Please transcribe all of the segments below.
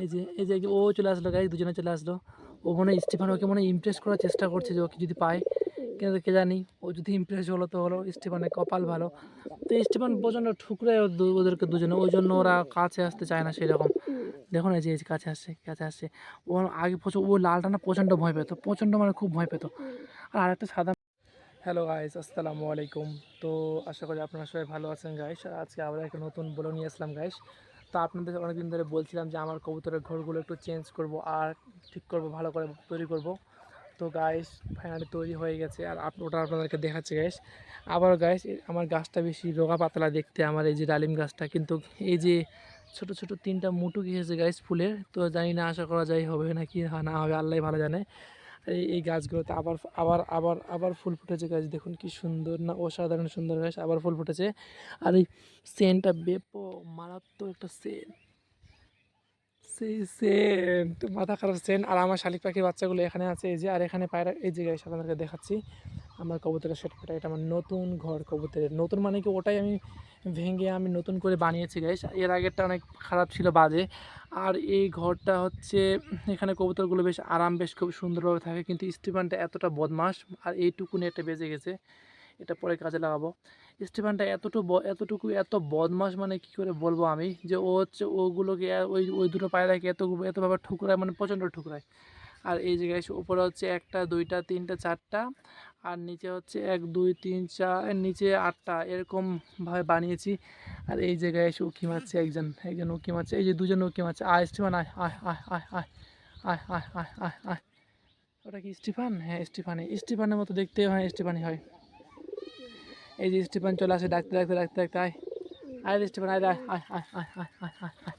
এই যে ও চলে আসলো গাইস, দুজনে চলে আসলো। ও মনে হয় স্টিফান ওকে মনে হয় ইমপ্রেস করার চেষ্টা করছে যে ওকে যদি পায়, কিন্তু কে জানি ও যদি ইমপ্রেস হলো তো হলো, স্টিফানের কপাল ভালো। তো স্টিফান প্রচণ্ড ঠুকরায় ওদেরকে দুজনে, ওই জন্য ওরা কাছে আসতে চায় না সেরকম। দেখো না, এই যে কাছে আসছে, কাছে আসছে। ও আগে প্রচুর, ও লালটা না প্রচণ্ড ভয় পেতো, প্রচণ্ড মানে খুব ভয় পেতো। আর আরেকটা সাদা। হ্যালো গাইস, আসসালামু আলাইকুম। তো আশা করি আপনারা সবাই ভালো আছেন গাইস। আজকে আবার একটা নতুন ব্লগ নিয়ে আসলাম গাইস। তো আপনাদের অনেকদিন ধরে বলছিলাম যে আমার কবুতরের ঘরগুলো একটু চেঞ্জ করব আর ঠিক করব, ভালো করে তৈরি করব। তো গাইস ফাইনালি তৈরি হয়ে গেছে, আর ওটা আপনাদেরকে দেখাচ্ছি গাইস। আবার গাইস আমার গাছটা বেশি রোগা পাতলা দেখতে, আমার এই যে ডালিম গাছটা, কিন্তু এই যে ছোট ছোট তিনটা মুটু গিয়েছে গাইস ফুলের। তো জানি না, আশা করা যায় হবে নাকি না হবে, আল্লাহ ভালো জানে। এই গাছগুলোতে আবার আবার আবার আবার ফুল ফুটেছে গাছ, দেখুন কি সুন্দর না, অসাধারণ সুন্দর গাছ, আবার ফুল ফুটেছে। আর এই সেন্টটা মারাত্মক একটা সেন্ট, সেই সেন্ট মাথা খারাপ সেন্ট। আর আমার শালিক পাখির বাচ্চাগুলো এখানে আছে, এই যে, আর এখানে পায়রা, এই যে গাছ আপনাদেরকে দেখাচ্ছি আমার কবুতরের সেট। এটা আমার নতুন ঘর কবুতরের, নতুন মানে কি ওটাই আমি ভেঙে আমি নতুন করে বানিয়েছি গাইস। এর আগেরটা অনেক খারাপ ছিল, বাজে। আর এই ঘরটা হচ্ছে, এখানে কবুতরগুলো বেশ আরাম, বেশ খুব সুন্দরভাবে থাকে, কিন্তু স্টিফানটা এতটা বদমাশ। আর এইটুকুনি একটা বেজে গেছে, এটা পরে কাজে লাগাবো। স্টিফানটা এতটুকু এত বদমাশ, মানে কি করে বলবো আমি, যে ও হচ্ছে ওগুলোকে ওই ওই দুটো পায়রাকে এতভাবে ঠুকরায়, মানে প্রচণ্ড ঠুকরায়। আর এই জায়গায় উপরে হচ্ছে একটা দুইটা তিনটা চারটা, আর নিচে হচ্ছে এক দুই তিন চার, নিচে আটটা, এরকমভাবে বানিয়েছি। আর এই জায়গায় এসে উঁকি মারছে একজন, একজন উঁকি মারছে, এই যে দুজন উঁকি মারছে। আয় স্টিফান, আয় আয় আয় আয় আয় আয় আয় আয় আয় আয়। ওটা কি স্টিফান? হ্যাঁ স্টিফানের মতো দেখতে, হয় স্টিফানই হয়। এই যে স্টিফান চলে আসে ডাকতে ডাকতে ডাকতে ডাকতে, আয় আয় রে স্টিফান, আয় আয় আয় আয় আয় আয় আয় আয় আয়।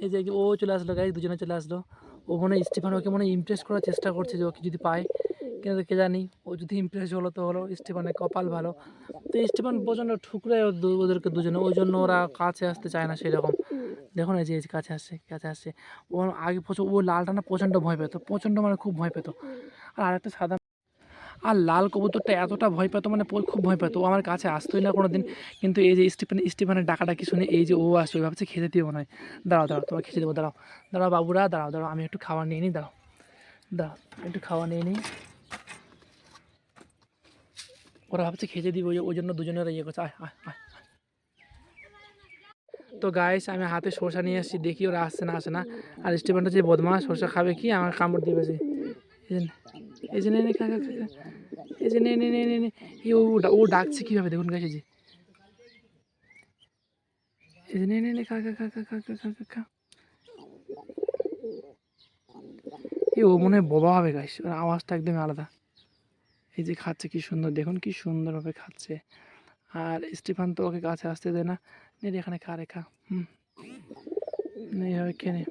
এই যে ও চলে আসলো গাইস, দুজনে চলে আসলো। ও মনে হয় স্টিফান ওকে মনে হয় ইমপ্রেস করার চেষ্টা করছে যে ওকে যদি পায়, কিন্তু কে জানি ও যদি ইমপ্রেস হলো তো হলো, স্টিফানের কপাল ভালো। তো স্টিফান প্রচণ্ড ঠুকরায় ওদেরকে দুজনে, ওই জন্য ওরা কাছে আসতে চায় না সেরকম। দেখো না, এই যে কাছে আসছে, কাছে আসছে। ও আগে প্রচুর, ও লালটা না প্রচণ্ড ভয় পেতো, প্রচণ্ড মানে খুব ভয় পেতো। আর আরেকটা সাদা। আর লাল কবুতরটা এতটা ভয় পেতো, মানে খুব ভয় পেতো, ও আমার কাছে আসতোই না কোনো দিন। কিন্তু এই যে স্টিফানের ডাকাডাকি শুনে এই যে ও আসছে, ওই ভাবছে খেতে দিও মনে হয়। দাঁড়াও দাঁড়াও, তোমার খেতে দেবো, দাঁড়াও দাঁড়াও বাবুরা, দাঁড়াও দাঁড়াও, আমি একটু খাবার নিয়ে নিই, দাঁড়াও দাঁড়াও, একটু খাওয়া নিয়ে নিই। ওরা ভাবছে খেতে দিব, ওই জন্য দুজনে ওরা ইয়ে করছে, আয় আয় আয়। তো গাইস আমি হাতে সরষা নিয়ে আসছি, দেখি ওরা আসছে না আসে না। আর স্টিফানটা যে বদমাস, সরষা খাবে কি, আমার কামড় দিবে যে। এই যে নে নে খা খা খা খা। এই যে নে নে নে নে নে। এই ও ডাকছে কীভাবে দেখুন গাইস, এই যে নে নে নে খা খা খা খা খা খা খা খা খা। এই ও মনে হয় বোবা হবে গাইস, ওর আওয়াজটা একদমই আলাদা। এই যে খাচ্ছে কি সুন্দর, দেখুন কি সুন্দরভাবে খাচ্ছে। আর স্টিফান তো ওকে কাছে আসতে দেয় না। নে রে এখানে খা রে খা, এইভাবে খেয়ে।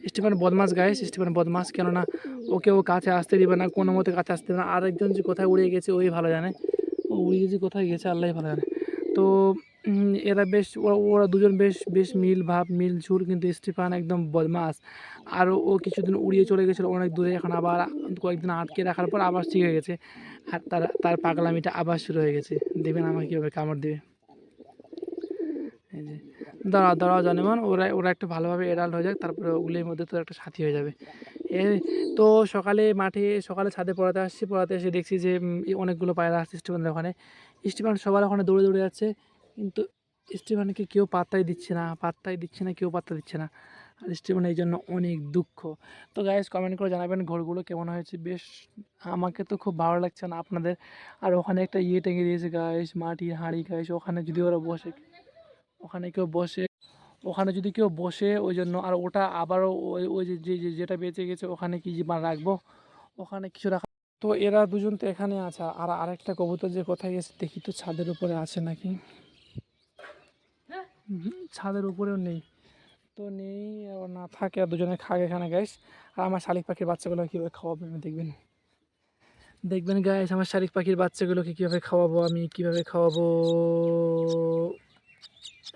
স্টিফান বদমাস গাইস, স্টিফান বদমাস, কেননা ওকে ও কাছে আসতে দিবে না, কোনো মতে কাছে আসতে দেবে না। আরেকজন যে কোথায় উড়ে গেছে ওই ভালো জানে, ও উড়ে যে কোথায় গেছে আল্লাহ ভালো জানে। তো এরা বেশ, ওরা দুজন বেশ বেশ মিল ভাব, মিল ঝুল, কিন্তু স্টিফান একদম বদমাস। আর ও কিছুদিন উড়িয়ে চলে গেছিলো অনেক দূরে, এখন আবার কয়েকদিন আটকে রাখার পর আবার শিখে গেছে। আর তার পাগলামিটা আবার শুরু হয়ে গেছে, দেখবেন আমাকে কীভাবে কামড় দেবে। এই যে দাঁড়াও দাঁড়াও জানেমান, ওরা ওরা একটু ভালোভাবে এড়াল হয়ে যাক, তারপরে ওগুলির মধ্যে তো একটা সাথী হয়ে যাবে। তো সকালে ছাদে পড়াতে এসে দেখছি যে অনেকগুলো পায়রা আসছে স্টিফানের ওখানে। স্টিফান সবার ওখানে দৌড়ে দৌড়ে যাচ্ছে, কিন্তু স্টিফানকে কেউ পাত্তাই দিচ্ছে না, কেউ পাত্তা দিচ্ছে না। আর স্টিফান এই জন্য অনেক দুঃখ। তো গাইস কমেন্ট করে জানাবেন ঘরগুলো কেমন হয়েছে। বেশ, আমাকে তো খুব ভালো লাগছে না আপনাদের। আর ওখানে একটা টেঙে দিয়েছে গাইস, মাটির হাঁড়ি গাইস, ওখানে যদি ওরা বসে, ওখানে কেউ বসে ওখানে যদি কেউ বসে, ওই জন্য। আর ওটা আবারও ওই ওই যেটা বেঁচে গেছে ওখানে কি রাখবো, ওখানে কিছু রাখা। তো এরা দুজন তো এখানে আছে, আর আরেকটা কবুতর যে কোথায় গেছে দেখি তো, ছাদের উপরে আছে নাকি। ছাদের উপরেও নেই, তো নেই, আর না থাকে, আর দুজনে খাক এখানে গাইস। আর আমার শালিক পাখির বাচ্চাগুলো কীভাবে খাওয়াবো আমি, দেখবেন দেখবেন গাইস, আমার শালিক পাখির বাচ্চাগুলোকে কীভাবে খাওয়াবো, আমি কীভাবে খাওয়াবো।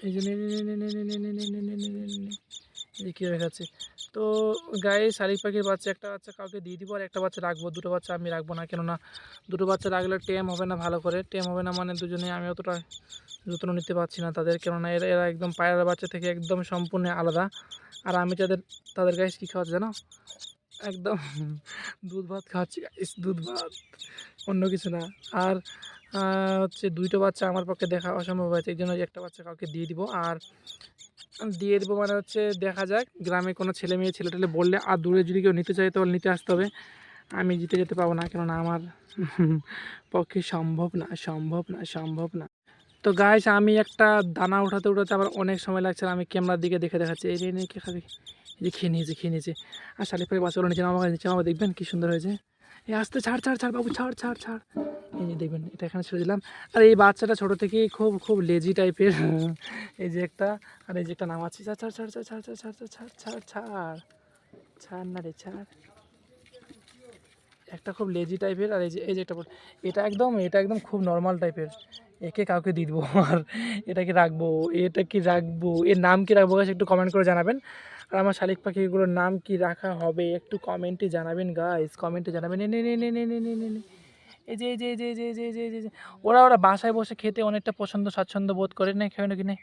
এই যে নে নে নে নে নে নে নে নে নে নে নে নে নে নে। এই যে কীভাবে খাচ্ছে, তো গায়ে শালিক পাখির বাচ্চা, একটা বাচ্চা কাউকে দিয়ে দিব আর একটা বাচ্চা রাখবো, দুটো বাচ্চা আমি রাখবো না, কেননা দুটো বাচ্চা রাখলে টেম হবে না ভালো করে, টেম হবে না মানে দুজনে আমি অতটা যত্ন নিতে পারছি না তাদের, কেননা এরা এরা একদম পায়রার বাচ্চা থেকে একদম সম্পূর্ণ আলাদা। আর আমি তাদের গায়ে কী খাওয়াচ্ছি জানো, একদম দুধ ভাত খাওয়াচ্ছি গাইস, দুধ ভাত, অন্য কিছু না। আর হচ্ছে দুইটো বাচ্চা আমার পক্ষে দেখা অসম্ভব হয়েছে, এই জন্য একটা বাচ্চা কাউকে দিয়ে দিব। আর দিয়ে দেবো মানে হচ্ছে দেখা যাক, গ্রামে কোনো ছেলে মেয়ে ছেলে টেলে বললে আর দূরে যদি কেউ নিতে চায় তাহলে নিতে আসতে হবে, আমি জিতে যেতে পারবো না, কেননা আমার পক্ষে সম্ভব না, সম্ভব না, সম্ভব না। তো গাইস আমি একটা দানা উঠাতে উঠাতে আবার অনেক সময় লাগছে, আমি ক্যামেরার দিকে দেখে দেখাচ্ছি, এই যে নিয়ে কে খাবি, এই যে খেয়ে নিয়েছে। আর শালিক পাখি বাচ্চাগুলো নিচে নামা দেখবেন কি সুন্দর হয়েছে। এই আস্তে ছাড় ছাড় ছাড় বাবু, ছাড় ছাড় ছাড়, এই যে দেখবেন এটা এখানে ছেড়ে দিলাম। আর এই বাচ্চাটা ছোটো থেকেই খুব খুব লেজি টাইপের, এই যে একটা, আর এই যে একটা নামাচ্ছি, ছাড় ছাড় ছাড় ছাড় ছাড় ছাড় ছাড় ছাড় ছাড় ছাড় ছাড় না রে ছাড়, একটা খুব লেজি টাইপের। আর এই যে একটা এটা একদম খুব নর্মাল টাইপের, একে কাউকে দিয়ে দেবো। আর এটা কি রাখবো, এর নাম কি রাখবো গাইস একটু কমেন্ট করে জানাবেন। আর আমার শালিক পাখিগুলোর নাম কি রাখা হবে একটু কমেন্টে জানাবেন গাইস, কমেন্টে জানাবেন। নে নে নে নে নে নে নে নে নে। এই যে ওরা বাসায় বসে খেতে অনেকটা পছন্দ স্বাচ্ছন্দ্য বোধ করে, না খাবে নাকি, নে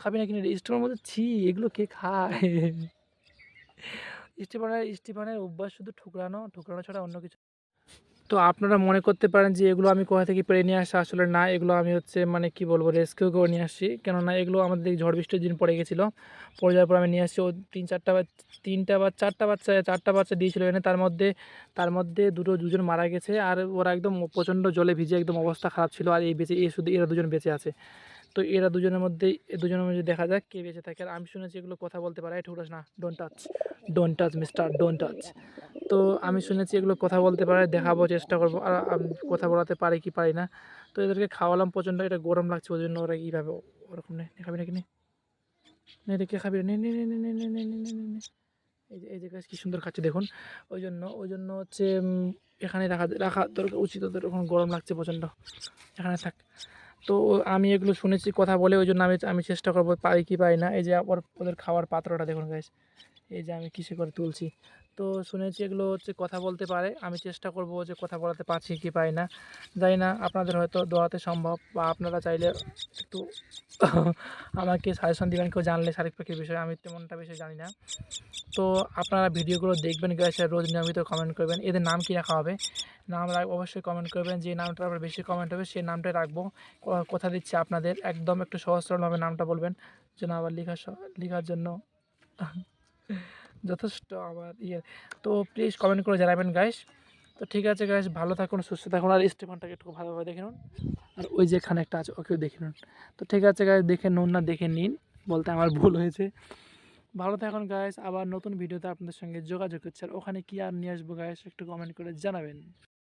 খাবি নাকি, স্টোরের মধ্যে এগুলো কে খায়? স্টিফানের অভ্যাস শুধু ঠুকরানো ঠুকরানো ছাড়া অন্য কিছু। তো আপনারা মনে করতে পারেন যে এগুলো আমি কোথা থেকে পেরে নিয়ে আসি, আসলে না, এগুলো আমি হচ্ছে মানে কি বলবো রেস্কিউ করে নিয়ে আসছি, কেননা এগুলো আমাদের দিকে ঝড় বৃষ্টির দিন পড়ে গেছিলো, পড়ে যাওয়ার পর আমি নিয়ে আসছি। ও তিনটা বা চারটা বাচ্চা দিয়েছিলো এনে, তার মধ্যে দুজন মারা গেছে, আর ওরা একদম প্রচণ্ড জলে ভিজে একদম অবস্থা খারাপ ছিল, আর শুধু এরা দুজন বেঁচে আছে। তো দুজনের মধ্যে দেখা যাক কে বেঁচে থাকে। আর আমি শুনেছি এগুলো কথা বলতে পারে, ঠুকরাস না, don't touch mister, don't touch. তো আমি শুনেছি এগুলো কথা বলতে পারে, দেখাবো, চেষ্টা করবো, আর কথা বলাতে পারে কি পারি না। তো এদেরকে খাওয়ালাম, প্রচণ্ড এটা গরম লাগছে ওই জন্য ওরা কীভাবে ওরকম নেই, খাবি নাকি, নে রেখে খাবি, নে নে নে নে নে নে নে নে নে নে নে। এই যে গাছ কী সুন্দর খাচ্ছে দেখুন। ওই জন্য হচ্ছে এখানে রাখা দরকার উচিত, ওদের ওখানে গরম লাগছে প্রচণ্ড, এখানে থাক। তো আমি এগুলো শুনেছি কথা বলে, ওই জন্য আমি চেষ্টা করবো পারি কি পারি না। এই যে ওদের খাওয়ার পাত্রটা দেখুন গাইস, এই যে আমি কিসে করে তুলছি। তো শুনেছি এগুলো হচ্ছে কথা বলতে পারে, আমি চেষ্টা করব যে কথা বলাতে পারছি কি পারি না, জানি না, আপনাদের হয়তো দোয়াতে সম্ভব, বা আপনারা চাইলে একটু আমাকে সাজেশন দিবেন, কেউ জানলে শালিক পাখির বিষয়ে, আমি তেমনটা বিষয়ে জানি না। তো আপনারা ভিডিওগুলো দেখবেন গাইস, রোজ নিয়মিত কমেন্ট করবেন এদের নাম কী রাখা হবে, অবশ্যই কমেন্ট করবেন, যে নামটা আবার বেশি কমেন্ট হবে সেই নামটাই রাখবো। কথা দিচ্ছি আপনাদের, একদম একটু সহজ সরলভাবে নামটা বলবেন, যেন আবার লেখার জন্য যথেষ্ট আমার ইয়ে। তো প্লিজ কমেন্ট করে জানাবেন গাইস। তো ঠিক আছে গাইস, ভালো থাকুন, সুস্থ থাকুন, আর স্টিফানটাকে একটু ভালোভাবে দেখে নিন, আর ওই যে এখানে একটা আছে ওকেও দেখে নিন। তো ঠিক আছে গাইস, দেখে নুন না দেখে নিন বলতে আমার ভুল হয়েছে। ভালো থাকুন গাইস, আবার নতুন ভিডিওতে আপনাদের সঙ্গে যোগাযোগ হচ্ছে, আর ওখানে কী আর নিয়ে আসবো গাইস একটু কমেন্ট করে জানাবেন।